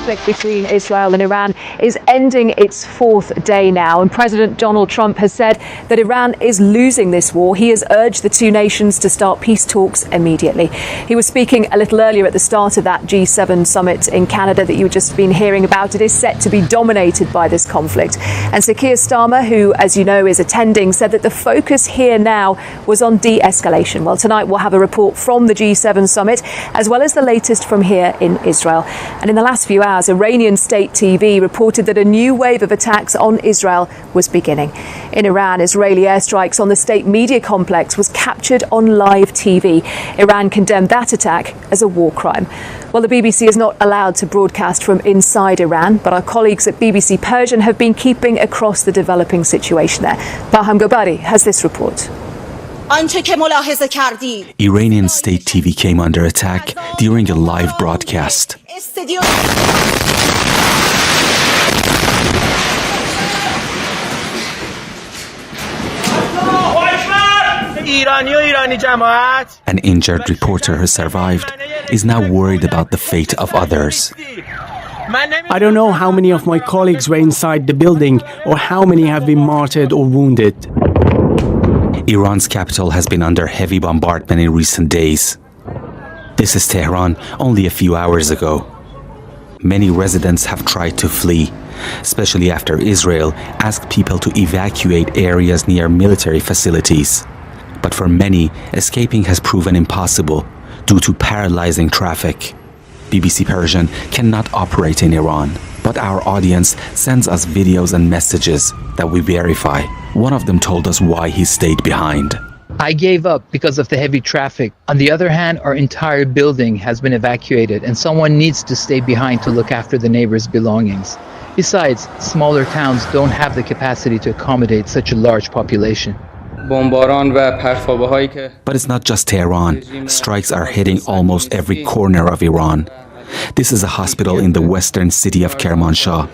conflict between Israel and Iran is ending its fourth day now, and President Donald Trump has said that Iran is losing this war. He has urged the two nations to start peace talks immediately. He was speaking a little earlier at the start of that G7 summit in Canada that you've just been hearing about. It is set to be dominated by this conflict. And Sir Keir Starmer, who, as you know, is attending, said that the focus here now was on de-escalation. Well, tonight we'll have a report from the G7 summit, as well as the latest from here in Israel. And in the last few hours, Iranian state TV reported that a new wave of attacks on Israel was beginning. In Iran, Israeli airstrikes on the state media complex was captured on live TV. Iran condemned that attack as a war crime. Well, the BBC is not allowed to broadcast from inside Iran, but our colleagues at BBC Persian have been keeping across the developing situation there. Baham Gobari has this report. Iranian state TV came under attack during a live broadcast. An injured reporter who survived is now worried about the fate of others. I don't know how many of my colleagues were inside the building or how many have been martyred or wounded. Iran's capital has been under heavy bombardment in recent days. This is Tehran only a few hours ago. Many residents have tried to flee, especially after Israel asked people to evacuate areas near military facilities. But for many, escaping has proven impossible due to paralyzing traffic. BBC Persian cannot operate in Iran, but our audience sends us videos and messages that we verify. One of them told us why he stayed behind. I gave up because of the heavy traffic. On the other hand, our entire building has been evacuated and someone needs to stay behind to look after the neighbors' belongings. Besides, smaller towns don't have the capacity to accommodate such a large population. But it's not just Tehran. Strikes are hitting almost every corner of Iran. This is a hospital in the western city of Kermanshah.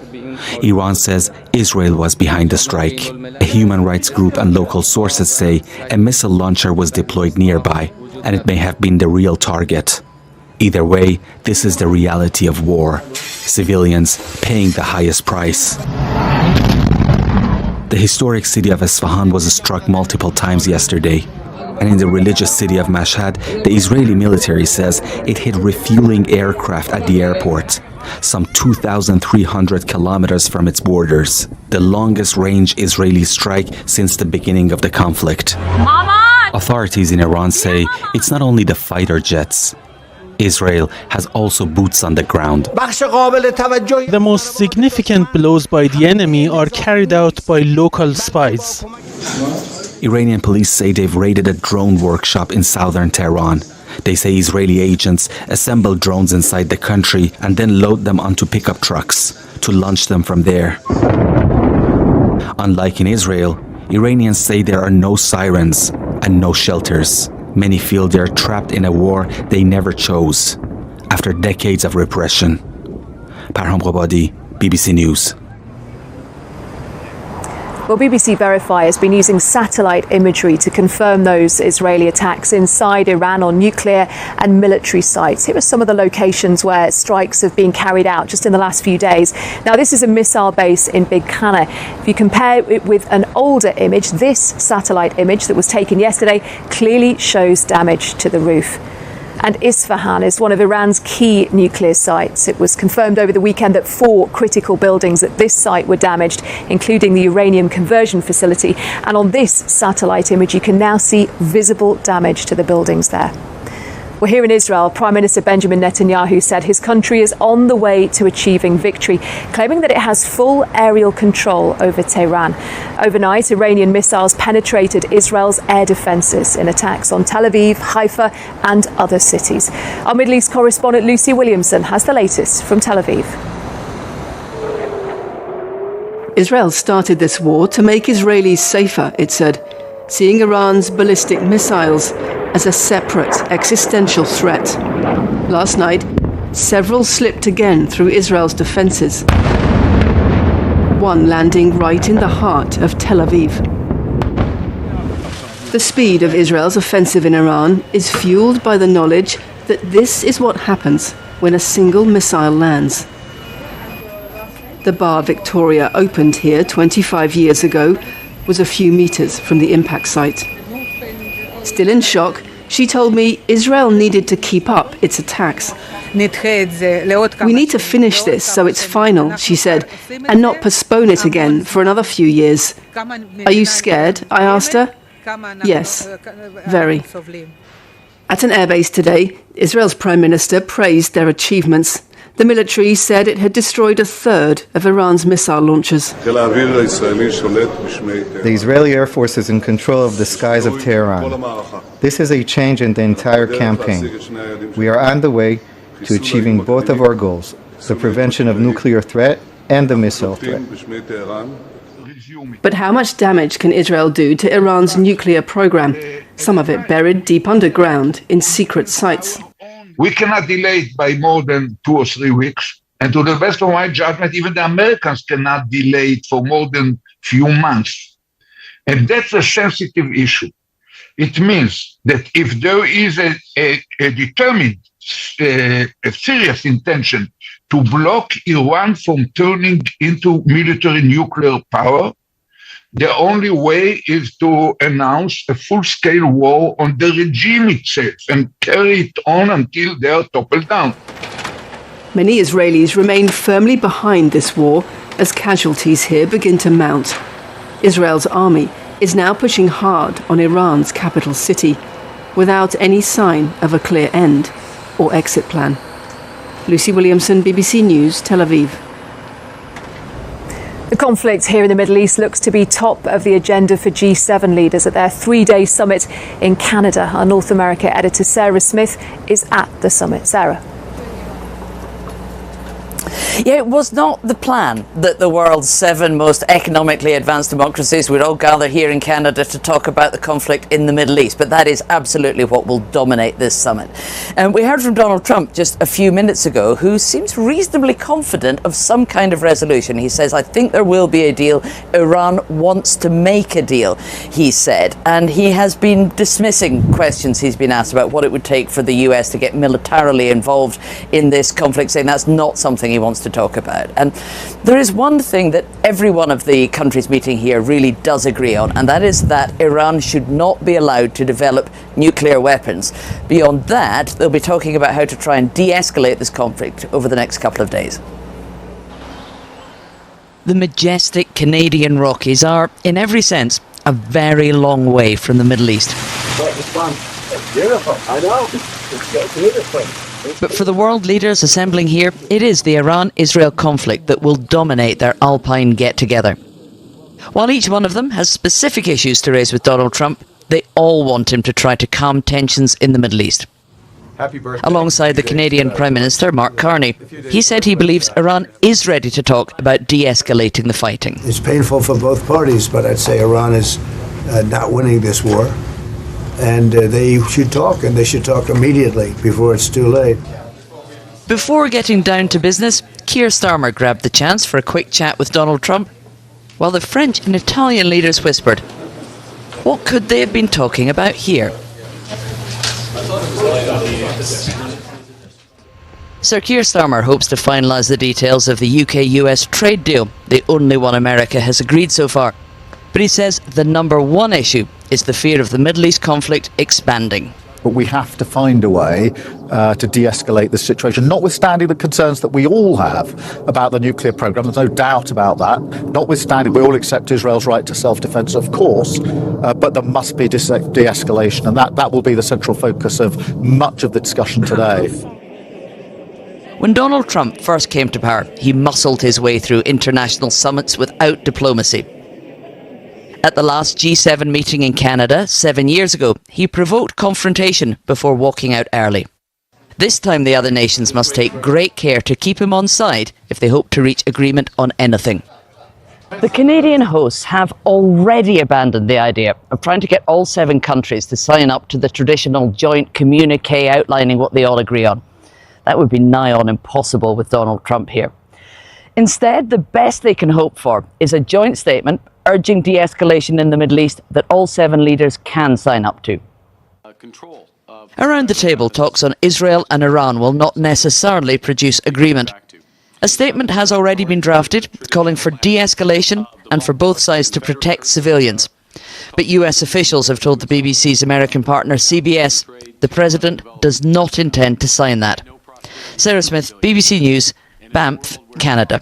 Iran says Israel was behind the strike. A human rights group and local sources say a missile launcher was deployed nearby, and it may have been the real target. Either way, this is the reality of war. Civilians paying the highest price. The historic city of Isfahan was struck multiple times yesterday. And in the religious city of Mashhad, the Israeli military says it hit refueling aircraft at the airport, some 2,300 kilometers from its borders, the longest range Israeli strike since the beginning of the conflict. Authorities in Iran say it's not only the fighter jets. Israel has also boots on the ground. The most significant blows by the enemy are carried out by local spies. Iranian police say they've raided a drone workshop in southern Tehran. They say Israeli agents assemble drones inside the country and then load them onto pickup trucks to launch them from there. Unlike in Israel, Iranians say there are no sirens and no shelters. Many feel they're trapped in a war they never chose after decades of repression. Parham Gobadi, BBC News. Well, BBC Verify has been using satellite imagery to confirm those Israeli attacks inside Iran on nuclear and military sites. Here are some of the locations where strikes have been carried out just in the last few days. Now, this is a missile base in Big Qana. If you compare it with an older image, this satellite image that was taken yesterday clearly shows damage to the roof. And Isfahan is one of Iran's key nuclear sites. It was confirmed over the weekend that 4 critical buildings at this site were damaged, including the uranium conversion facility. And on this satellite image, you can now see visible damage to the buildings there. Well, here in Israel, Prime Minister Benjamin Netanyahu said his country is on the way to achieving victory, claiming that it has full aerial control over Tehran. Overnight, Iranian missiles penetrated Israel's air defences in attacks on Tel Aviv, Haifa and other cities. Our Middle East correspondent Lucy Williamson has the latest from Tel Aviv. Israel started this war to make Israelis safer, it said, seeing Iran's ballistic missiles as a separate existential threat. Last night, several slipped again through Israel's defences, one landing right in the heart of Tel Aviv. The speed of Israel's offensive in Iran is fueled by the knowledge that this is what happens when a single missile lands. The bar Victoria opened here 25 years ago was a few meters from the impact site. Still in shock, she told me Israel needed to keep up its attacks. We need to finish this so it's final, she said, and not postpone it again for another few years. Are you scared? I asked her. Yes, very. At an airbase today, Israel's Prime Minister praised their achievements. The military said it had destroyed a third of Iran's missile launchers. The Israeli Air Force is in control of the skies of Tehran. This is a change in the entire campaign. We are on the way to achieving both of our goals, the prevention of nuclear threat and the missile threat. But how much damage can Israel do to Iran's nuclear program? Some of it buried deep underground in secret sites. We cannot delay it by more than 2 or 3 weeks. And to the best of my judgment, even the Americans cannot delay it for more than few months. And that's a sensitive issue. It means that if there is a determined, a serious intention to block Iran from turning into military nuclear power, the only way is to announce a full-scale war on the regime itself and carry it on until they are toppled down. Many Israelis remain firmly behind this war as casualties here begin to mount. Israel's army is now pushing hard on Iran's capital city without any sign of a clear end or exit plan. Lucy Williamson, BBC News, Tel Aviv. The conflict here in the Middle East looks to be top of the agenda for G7 leaders at their 3-day summit in Canada. Our North America editor Sarah Smith is at the summit. Sarah. Yeah, it was not the plan that the world's 7 most economically advanced democracies would all gather here in Canada to talk about the conflict in the Middle East, but that is absolutely what will dominate this summit. And we heard from Donald Trump just a few minutes ago, who seems reasonably confident of some kind of resolution. He says, I think there will be a deal. Iran wants to make a deal, he said. And he has been dismissing questions he's been asked about what it would take for the US to get militarily involved in this conflict, saying that's not something he wants to talk about. And there is one thing that every one of the countries meeting here really does agree on, and that is that Iran should not be allowed to develop nuclear weapons. Beyond that, they'll be talking about how to try and de-escalate this conflict over the next couple of days. The majestic Canadian Rockies are, in every sense, a very long way from the Middle East. It's beautiful, I know. It's so beautiful. But for the world leaders assembling here, it is the Iran-Israel conflict that will dominate their Alpine get-together. While each one of them has specific issues to raise with Donald Trump, they all want him to try to calm tensions in the Middle East. Alongside the Canadian Prime Minister, Mark Carney, he said he believes Iran is ready to talk about de-escalating the fighting. It's painful for both parties, but I'd say Iran is not winning this war. And they should talk, and they should talk immediately before it's too late. Before getting down to business, Keir Starmer grabbed the chance for a quick chat with Donald Trump, while the French and Italian leaders whispered. What could they have been talking about here? Sir Keir Starmer hopes to finalise the details of the UK-US trade deal, the only one America has agreed so far. But he says the number one issue is the fear of the Middle East conflict expanding. But we have to find a way to de-escalate the situation, notwithstanding the concerns that we all have about the nuclear program. There's no doubt about that. Notwithstanding, we all accept Israel's right to self-defense, of course, but there must be de-escalation, and that will be the central focus of much of the discussion today. When Donald Trump first came to power, he muscled his way through international summits without diplomacy. At the last G7 meeting in Canada 7 years ago, he provoked confrontation before walking out early. This time the other nations must take great care to keep him on side if they hope to reach agreement on anything. The Canadian hosts have already abandoned the idea of trying to get all 7 countries to sign up to the traditional joint communique outlining what they all agree on. That would be nigh on impossible with Donald Trump here. Instead, the best they can hope for is a joint statement urging de-escalation in the Middle East that all 7 leaders can sign up to. Around the table, talks on Israel and Iran will not necessarily produce agreement. A statement has already been drafted, calling for de-escalation and for both sides to protect civilians. But US officials have told the BBC's American partner CBS the president does not intend to sign that. Sarah Smith, BBC News, Banff, Canada.